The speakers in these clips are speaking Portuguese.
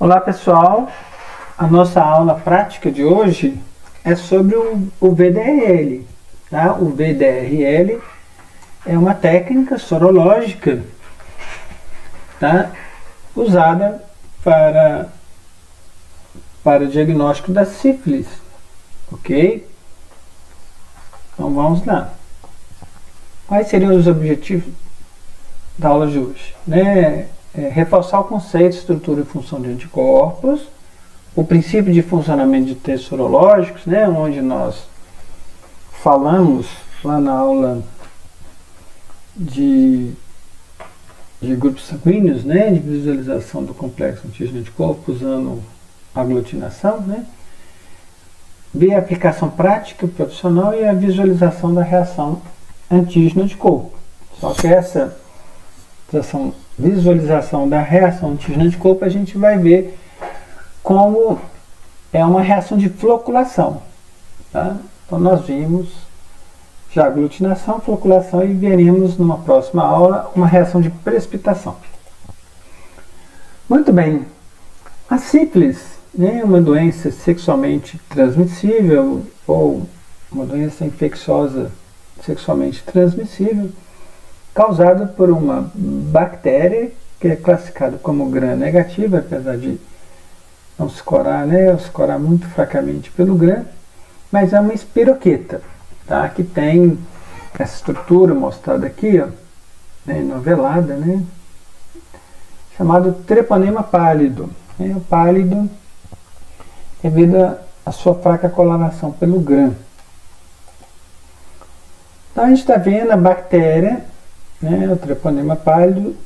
Olá pessoal, a nossa aula prática de hoje é sobre o VDRL. Tá? O VDRL é uma técnica sorológica, tá? Usada para o diagnóstico da sífilis, ok? Então vamos lá. Quais seriam os objetivos da aula de hoje? Reforçar o conceito, estrutura e função de anticorpos, o princípio de funcionamento de testes sorológicos, onde nós falamos lá na aula de grupos sanguíneos, de visualização do complexo antígeno-anticorpo usando aglutinação, ver a aplicação prática profissional e a visualização da reação antígeno-anticorpo. Só que essa visualização da reação antígeno-anticorpo a gente vai ver como é uma reação de floculação. Tá? Então nós vimos já aglutinação, floculação e veremos numa próxima aula uma reação de precipitação. Muito bem, a sífilis é uma doença sexualmente transmissível ou uma doença infecciosa sexualmente transmissível causada por uma bactéria que é classificada como gram-negativa, apesar de não se escorar, escorar muito fracamente pelo gram, mas é uma espiroqueta, tá? Que tem essa estrutura mostrada aqui, novelada, chamado treponema pálido. O pálido é devido à sua fraca coloração pelo gram. Então a gente está vendo a bactéria, o treponema pálido,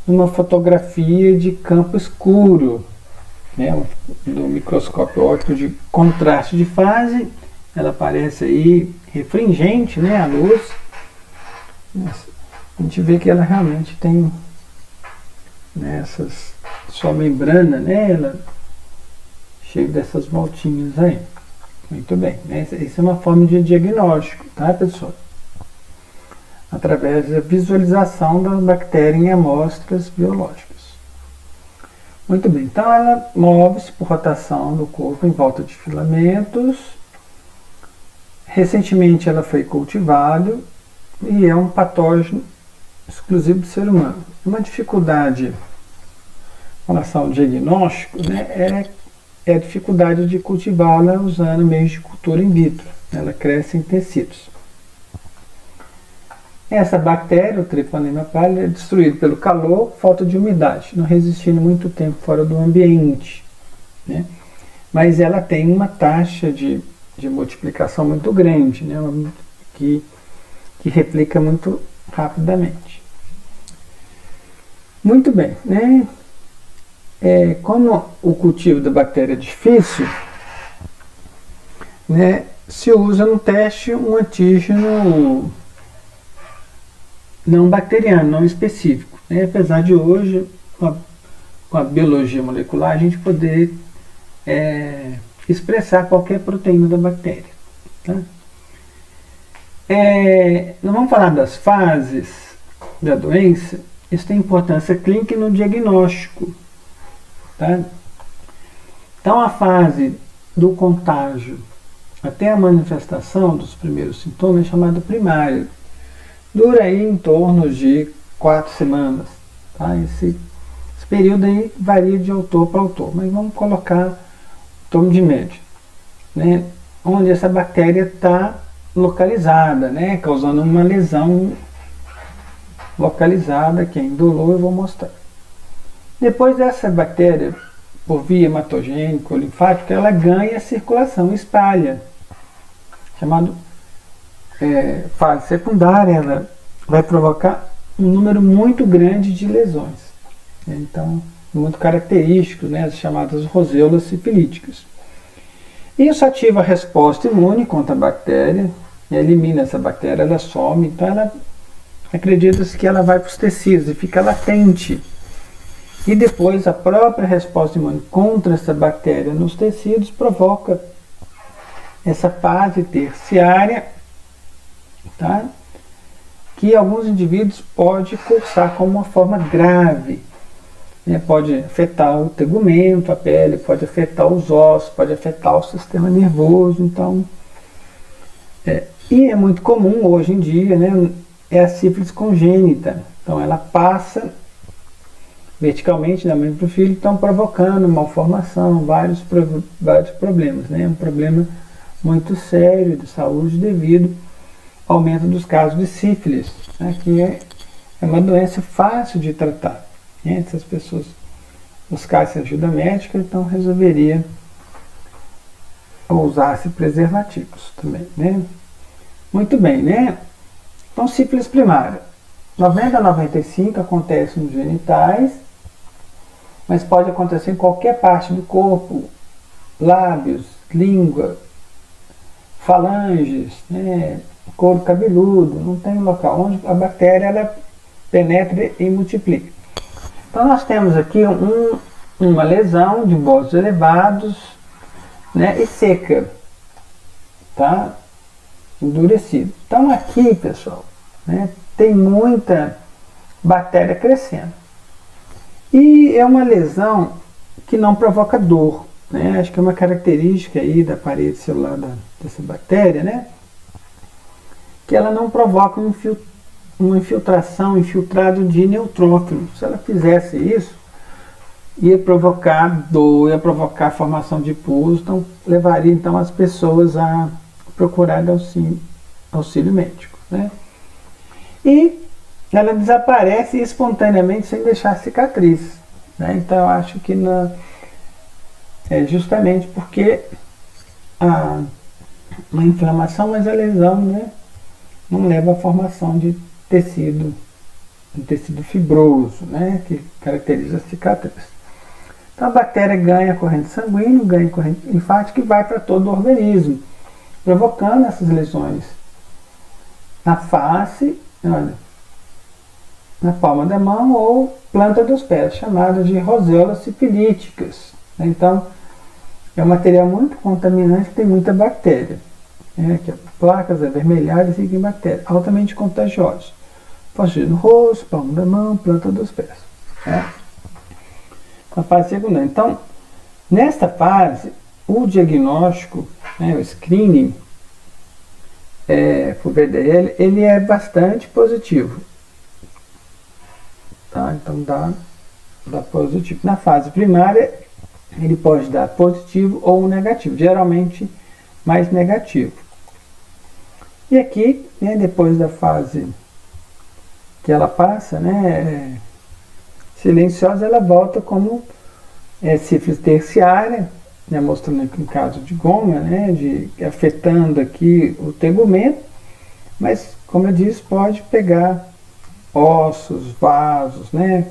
numa fotografia de campo escuro, do microscópio óptico de contraste de fase. Ela aparece aí refringente, à luz. A gente vê que ela realmente tem sua membrana, ela cheia dessas voltinhas aí. Muito bem, essa é uma forma de diagnóstico, tá, pessoal? Através da visualização da bactéria em amostras biológicas. Muito bem, então ela move-se por rotação do corpo em volta de filamentos. Recentemente ela foi cultivada e é um patógeno exclusivo do ser humano. Uma dificuldade com relação ao diagnóstico é a dificuldade de cultivá-la usando meios de cultura in vitro. Ela cresce em tecidos. Essa bactéria, o treponema pálido, é destruída pelo calor, falta de umidade, não resistindo muito tempo fora do ambiente. Mas ela tem uma taxa de multiplicação muito grande, que replica muito rapidamente. Muito bem, como o cultivo da bactéria é difícil, se usa no teste um antígeno não bacteriano, não específico. Apesar de hoje, com a biologia molecular, a gente poder expressar qualquer proteína da bactéria. Tá? Nós vamos falar das fases da doença. Isso tem importância clínica no diagnóstico. Tá? Então, a fase do contágio até a manifestação dos primeiros sintomas é chamada primária. Dura aí em torno de 4 semanas. Tá? Esse período aí varia de autor para autor, mas vamos colocar em torno de média. Onde essa bactéria está localizada, causando uma lesão localizada, que é indolor, eu vou mostrar. Depois dessa bactéria, por via hematogênica ou linfática, ela ganha circulação, espalha, chamado fase secundária. Ela vai provocar um número muito grande de lesões. Então, muito característicos, as chamadas roséolas sifilíticas. Isso ativa a resposta imune contra a bactéria, elimina essa bactéria, ela some, então ela acredita-se que ela vai para os tecidos e fica latente. E depois a própria resposta imune contra essa bactéria nos tecidos provoca essa fase terciária, tá? Que alguns indivíduos pode cursar como uma forma grave. né? Pode afetar o tegumento, a pele, pode afetar os ossos, pode afetar o sistema nervoso. Então, e é muito comum hoje em dia, né? É a sífilis congênita. Então ela passa verticalmente da mãe para o filho, então provocando malformação, vários problemas, né? Um problema muito sério de saúde devido ao aumento dos casos de sífilis, né? Que é uma doença fácil de tratar, né? Se as pessoas buscassem ajuda médica, então resolveria usar-se preservativos também, né? Muito bem, né? Então, sífilis primária. 90 a 95 acontece nos genitais, mas pode acontecer em qualquer parte do corpo, lábios, língua, falanges, né, couro cabeludo, não tem um local onde a bactéria ela penetra e multiplica. Então nós temos aqui uma lesão de bordos elevados, né, e seca, tá? Endurecido. Então aqui, pessoal, né, tem muita bactéria crescendo. E é uma lesão que não provoca dor, né? Acho que é uma característica aí da parede celular dessa bactéria, né? Que ela não provoca uma infiltração, infiltrado de neutrófilo. Se ela fizesse isso, ia provocar dor, ia provocar a formação de pus, então levaria então as pessoas a procurar auxílio médico, né? E ela desaparece espontaneamente sem deixar cicatriz, né? Então eu acho que é justamente porque uma inflamação, mas a lesão, né, não leva à formação de tecido fibroso, né, que caracteriza a cicatriz. Então a bactéria ganha corrente sanguínea, ganha corrente linfática e vai para todo o organismo, provocando essas lesões na face, olha, na palma da mão ou planta dos pés, chamadas de roséolas sifilíticas. Então, é um material muito contaminante que tem muita bactéria. Aqui, placas avermelhadas e bactérias, altamente contagiosos. Pode ser no rosto, palma da mão, planta dos pés. A fase secundária. Então, nesta fase, o diagnóstico, né, o screening, para o VDL, ele é bastante positivo. Tá? Então dá positivo. Na fase primária, ele pode dar positivo ou negativo, geralmente mais negativo. E aqui, né, depois da fase que ela passa, né, silenciosa, ela volta como sífilis terciária, né, mostrando aqui um caso de goma, né, afetando aqui o tegumento, mas, como eu disse, pode pegar ossos, vasos, né,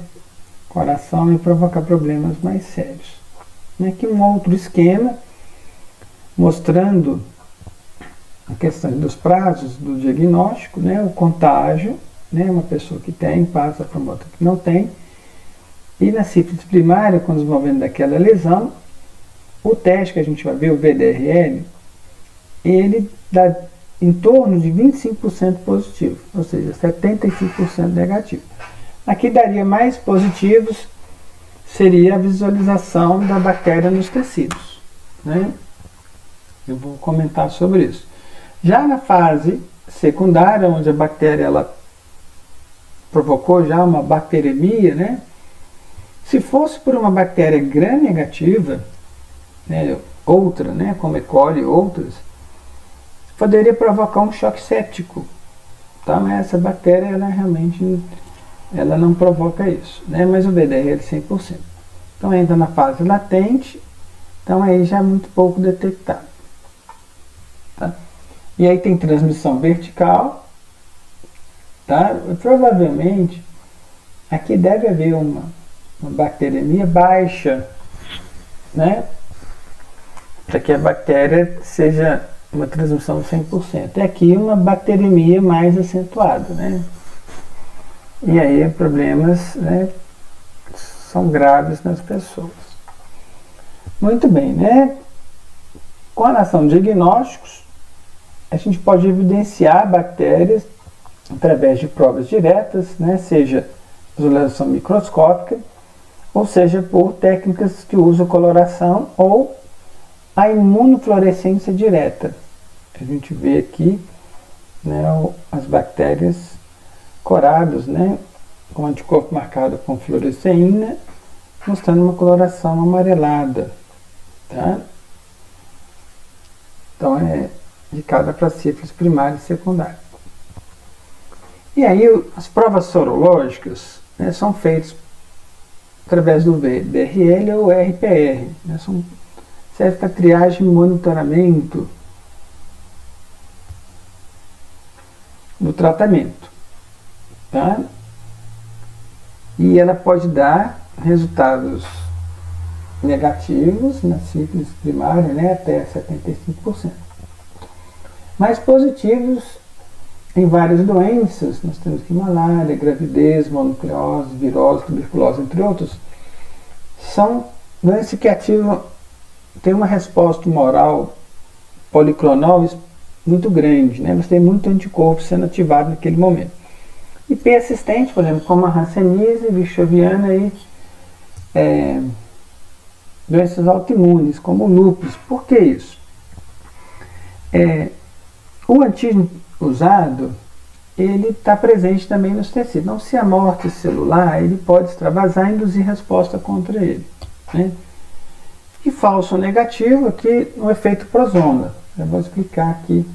coração e provocar problemas mais sérios. Aqui um outro esquema mostrando a questão dos prazos do diagnóstico, né, o contágio, né, uma pessoa que tem passa para uma outra que não tem. E na sífilis primária, com o desenvolvimento daquela lesão, o teste que a gente vai ver, o VDRL, ele dá em torno de 25% positivo, ou seja, 75% negativo. Aqui daria mais positivos, seria a visualização da bactéria nos tecidos, né? Eu vou comentar sobre isso. Já na fase secundária, onde a bactéria ela provocou já uma bacteremia, né? Se fosse por uma bactéria gram-negativa, né, outra, né, como E. coli e outras, poderia provocar um choque séptico, tá? Mas essa bactéria ela realmente ela não provoca isso, né? Mas o VDR é de 100%. Então entra na fase latente, então aí já é muito pouco detectado, tá? E aí tem transmissão vertical, tá? Provavelmente aqui deve haver uma bacteremia baixa, né? Para que a bactéria seja uma transmissão 100%. E aqui uma bacteremia mais acentuada, né? E aí problemas, né, são graves nas pessoas. Muito bem, né? Com relação a diagnósticos, a gente pode evidenciar bactérias através de provas diretas, né, seja visualização microscópica ou seja, por técnicas que usam coloração ou a imunofluorescência direta. A gente vê aqui, né, as bactérias coradas, né, com anticorpo marcado com fluoresceína, mostrando uma coloração amarelada. Tá? Então é indicada para sífilis primária e secundária. E aí as provas sorológicas, né, são feitas através do VDRL ou RPR. Né, serve para triagem e monitoramento do tratamento. Tá? E ela pode dar resultados negativos na sífilis primária, né, até 75%. Mas positivos em várias doenças. Nós temos aqui malária, gravidez, mononucleose, virose, tuberculose, entre outros. São doenças que ativam, tem uma resposta humoral policlonal muito grande, né? Você tem muito anticorpo sendo ativado naquele momento. E persistente, por exemplo, como a hanseníase, vichoviana e doenças autoimunes, como o lúpus. Por que isso? O antígeno usado, ele está presente também nos tecidos. Então, se a morte celular, ele pode extravasar e induzir resposta contra ele. Né? E falso negativo aqui no efeito prozona. Eu vou explicar aqui.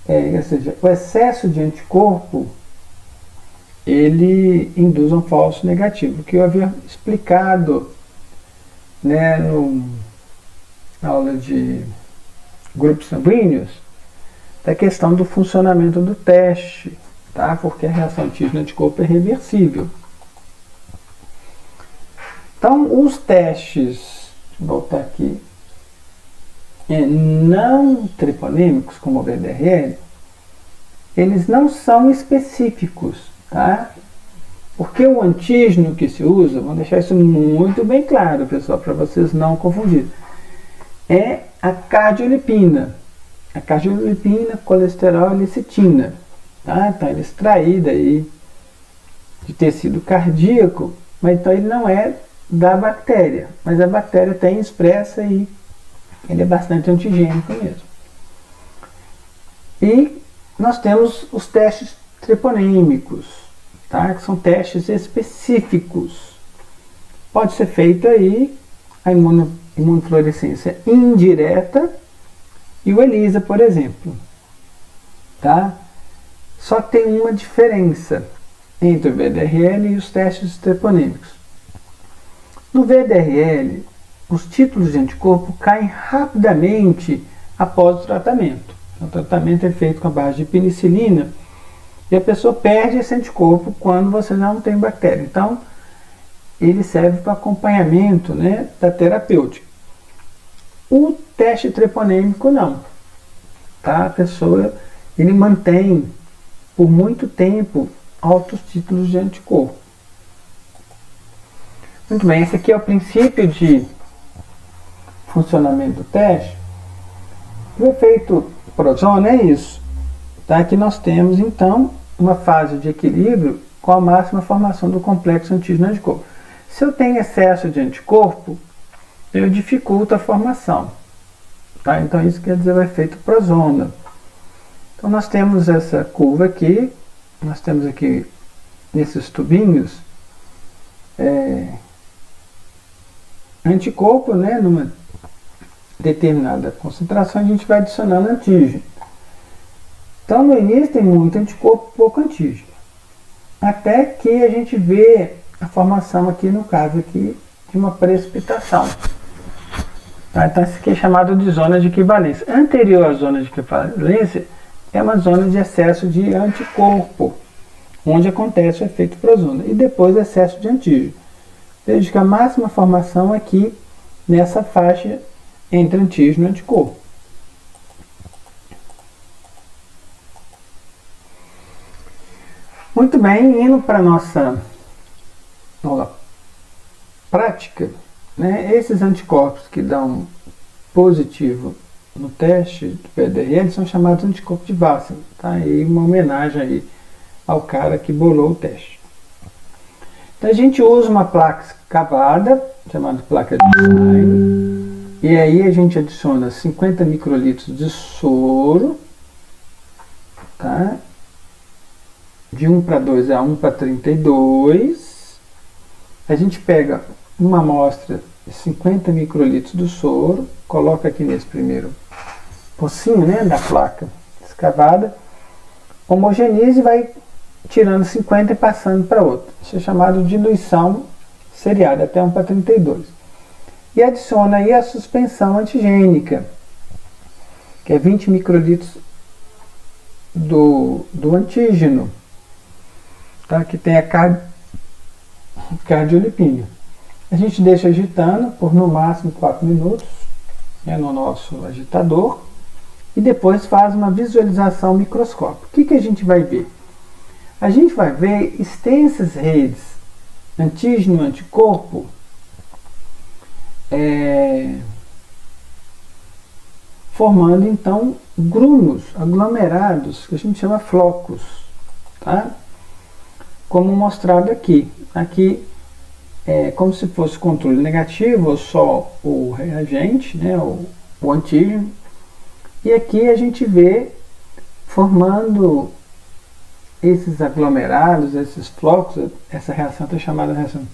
Ou seja, o excesso de anticorpo, ele induz um falso negativo, que eu havia explicado, né, na aula de grupos sanguíneos, da questão do funcionamento do teste, tá? Porque a reação antígeno-anticorpo é reversível. Então, os testes, vou voltar aqui, não treponêmicos, como o VDRL, eles não são específicos, tá? Porque o antígeno que se usa, vamos deixar isso muito bem claro, pessoal, para vocês não confundirem, é a cardiolipina. A cardiolipina, colesterol e lecitina. Tá? Então, ele é extraído aí de tecido cardíaco, mas então ele não é da bactéria. Mas a bactéria tem expressa e ele é bastante antigênico mesmo. E nós temos os testes treponêmicos, tá? Que são testes específicos. Pode ser feito aí a imunofluorescência indireta e o ELISA, por exemplo. Tá? Só tem uma diferença entre o VDRL e os testes treponêmicos. No VDRL, os títulos de anticorpo caem rapidamente após o tratamento. O tratamento é feito com a base de penicilina e a pessoa perde esse anticorpo quando você não tem bactéria. Então, ele serve para acompanhamento, né, da terapêutica. O teste treponêmico não. Tá? A pessoa, ele mantém por muito tempo altos títulos de anticorpo. Muito bem, esse aqui é o princípio de funcionamento do teste. O efeito prozona é isso. Tá? Aqui nós temos, então, uma fase de equilíbrio com a máxima formação do complexo antígeno-anticorpo. Se eu tenho excesso de anticorpo, eu dificulto a formação. Tá? Então, isso quer dizer o efeito prozona. Então, nós temos essa curva aqui, nós temos aqui, nesses tubinhos, anticorpo, né, numa determinada concentração, a gente vai adicionando antígeno. Então, no início tem muito anticorpo, pouco antígeno. Até que a gente vê a formação aqui, no caso aqui, de uma precipitação. Tá? Então, isso aqui é chamado de zona de equivalência. Anterior à zona de equivalência, é uma zona de excesso de anticorpo, onde acontece o efeito prozona. E depois excesso de antígeno. Veja que a máxima formação é aqui, nessa faixa entre antígeno e anticorpo. Muito bem, indo para a nossa aula prática, né, esses anticorpos que dão positivo no teste do PDRL são chamados anticorpos de Vassell. Tá? E uma homenagem aí ao cara que bolou o teste. Então a gente usa uma placa escavada, chamada placa de Klein, e aí a gente adiciona 50 microlitros de soro, tá? De 1 para 2 a 1 para 32. A gente pega uma amostra de 50 microlitros do soro, coloca aqui nesse primeiro pocinho, né, da placa escavada, homogeneiza e vai tirando 50 e passando para outra. Isso é chamado de diluição seriada, até 1 para 32. E adiciona aí a suspensão antigênica, que é 20 microlitros do antígeno, tá? Que tem a cardiolipina. A gente deixa agitando por no máximo 4 minutos, né, no nosso agitador, e depois faz uma visualização microscópica. O que a gente vai ver? A gente vai ver extensas redes antígeno-anticorpo formando então grumos aglomerados, que a gente chama flocos, tá? Como mostrado aqui. Aqui é como se fosse controle negativo, ou só o reagente, né, o antígeno. E aqui a gente vê formando esses aglomerados, esses flocos. Essa reação está chamada de reação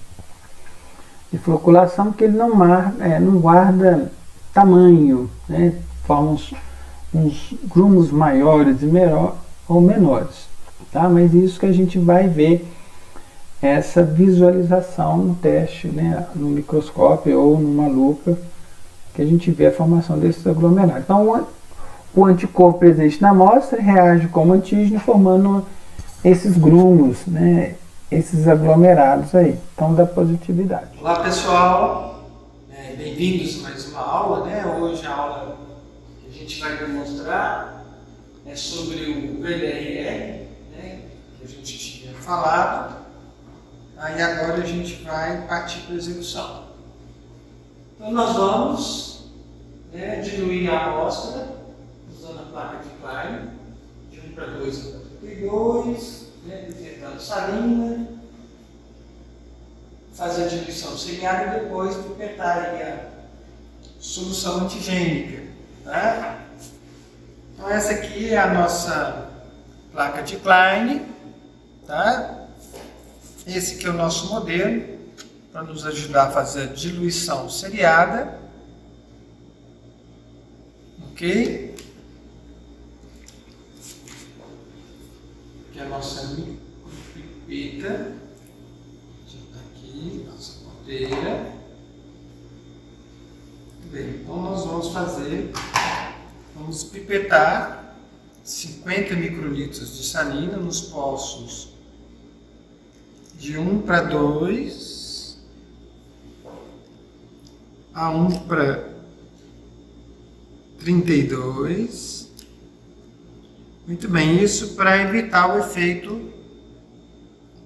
de floculação, porque ele não guarda tamanho, né? Forma uns grumos maiores ou menores. Tá? Mas isso que a gente vai ver, essa visualização no teste, né? No microscópio ou numa lupa, que a gente vê a formação desses aglomerados. Então, o anticorpo presente na amostra reage como antígeno, formando esses grumos, né, esses aglomerados aí. Então, dá positividade. Olá, pessoal. Bem-vindos a mais uma aula, né? Hoje a aula que a gente vai demonstrar é sobre o VDRE, né, que a gente tinha falado. Aí agora a gente vai partir para a execução. Então, nós vamos, né, diluir a amostra usando a placa de Klein, de 1 para 2 para 32, né, pipetando salina, fazer a diluição seriada e depois pipetar aí a solução antigênica. Tá? Então essa aqui é a nossa placa de Klein. Tá? Esse aqui é o nosso modelo, para nos ajudar a fazer a diluição seriada. Ok? Aqui é a nossa pipeta. Aqui, nossa ponteira. Muito bem, então nós vamos pipetar 50 microlitros de salina nos poços de 1 para 2 a 1 para 32. Muito bem, isso para evitar o efeito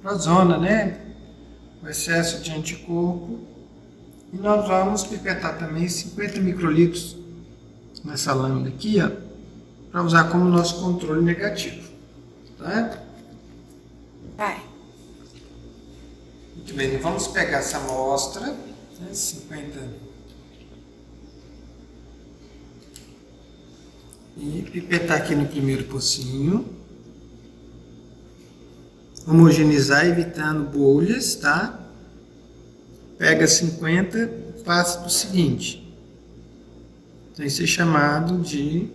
prozona, né? O excesso de anticorpo. E nós vamos pipetar também 50 microlitros nessa lâmina aqui, ó, para usar como nosso controle negativo. Tá? Vai. Muito bem, vamos pegar essa amostra, né, 50, e pipetar aqui no primeiro pocinho. Homogeneizar, evitando bolhas, tá? Pega 50, passa para o seguinte. Então, isso é chamado de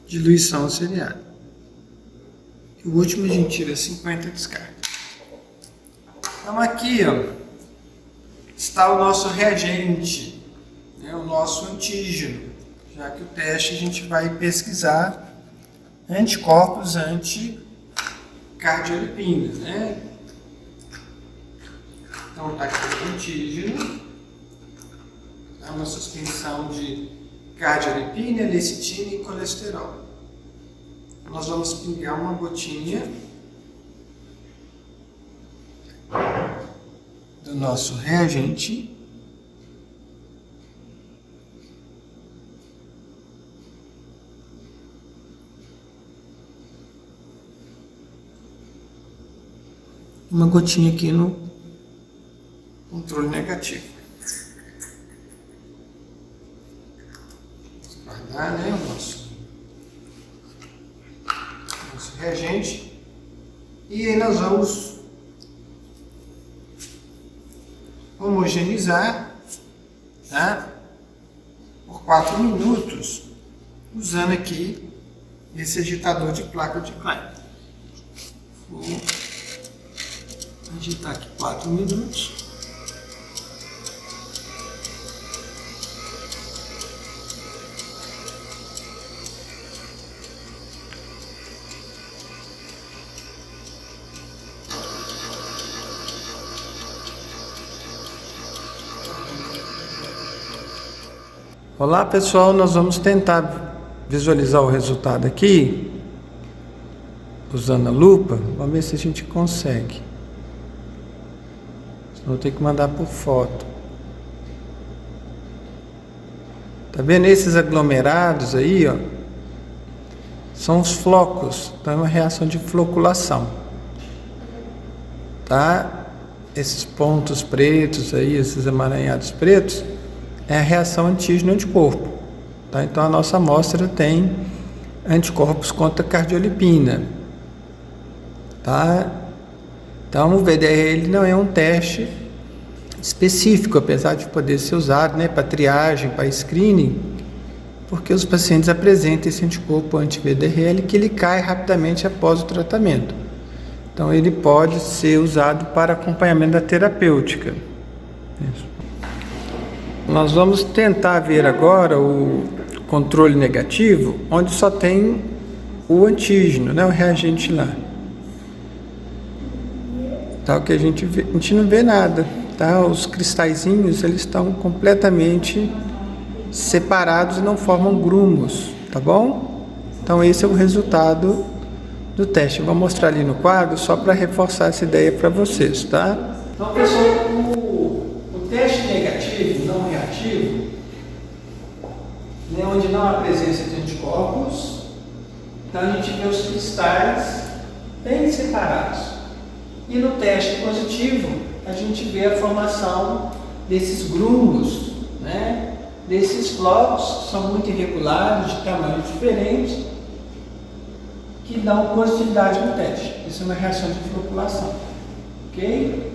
diluição seriada. E o último a gente tira 50 e descarta. Então aqui, ó, está o nosso reagente, né, o nosso antígeno, já que o teste a gente vai pesquisar anticorpos anti-cardiolipina, né? Então está aqui o antígeno, é uma suspensão de cardiolipina, lecitina e colesterol. Nós vamos pingar uma gotinha do nosso reagente uma gotinha aqui no controle negativo. Vamos guardar, né, o nosso reagente. E aí nós vamos homogeneizar, tá? Por 4 minutos, usando aqui esse agitador de placa de Klein. Vou agitar aqui 4 minutos. Olá pessoal, nós vamos tentar visualizar o resultado aqui usando a lupa. Vamos ver se a gente consegue. Senão vou ter que mandar por foto. Tá vendo esses aglomerados aí, ó? São os flocos, então é uma reação de floculação. Tá? Esses pontos pretos aí, esses emaranhados pretos, é a reação antígeno-anticorpo. Tá? Então a nossa amostra tem anticorpos contra a cardiolipina. Tá? Então o VDRL não é um teste específico, apesar de poder ser usado, né, para triagem, para screening, porque os pacientes apresentam esse anticorpo anti-VDRL que ele cai rapidamente após o tratamento. Então ele pode ser usado para acompanhamento da terapêutica. Isso. Nós vamos tentar ver agora o controle negativo, onde só tem o antígeno, né, o reagente lá. Tá, o que a gente não vê nada, tá? Os cristalzinhos, eles estão completamente separados e não formam grumos, tá bom? Então esse é o resultado do teste. Eu vou mostrar ali no quadro só para reforçar essa ideia para vocês, tá? Então, pessoal, o teste negativo, não reativo, né, onde não há presença de anticorpos, então a gente vê os cristais bem separados. E no teste positivo, a gente vê a formação desses grumos, né, desses flocos, que são muito irregulares, de tamanhos diferentes, que dão positividade no teste. Isso é uma reação de floculação. Ok?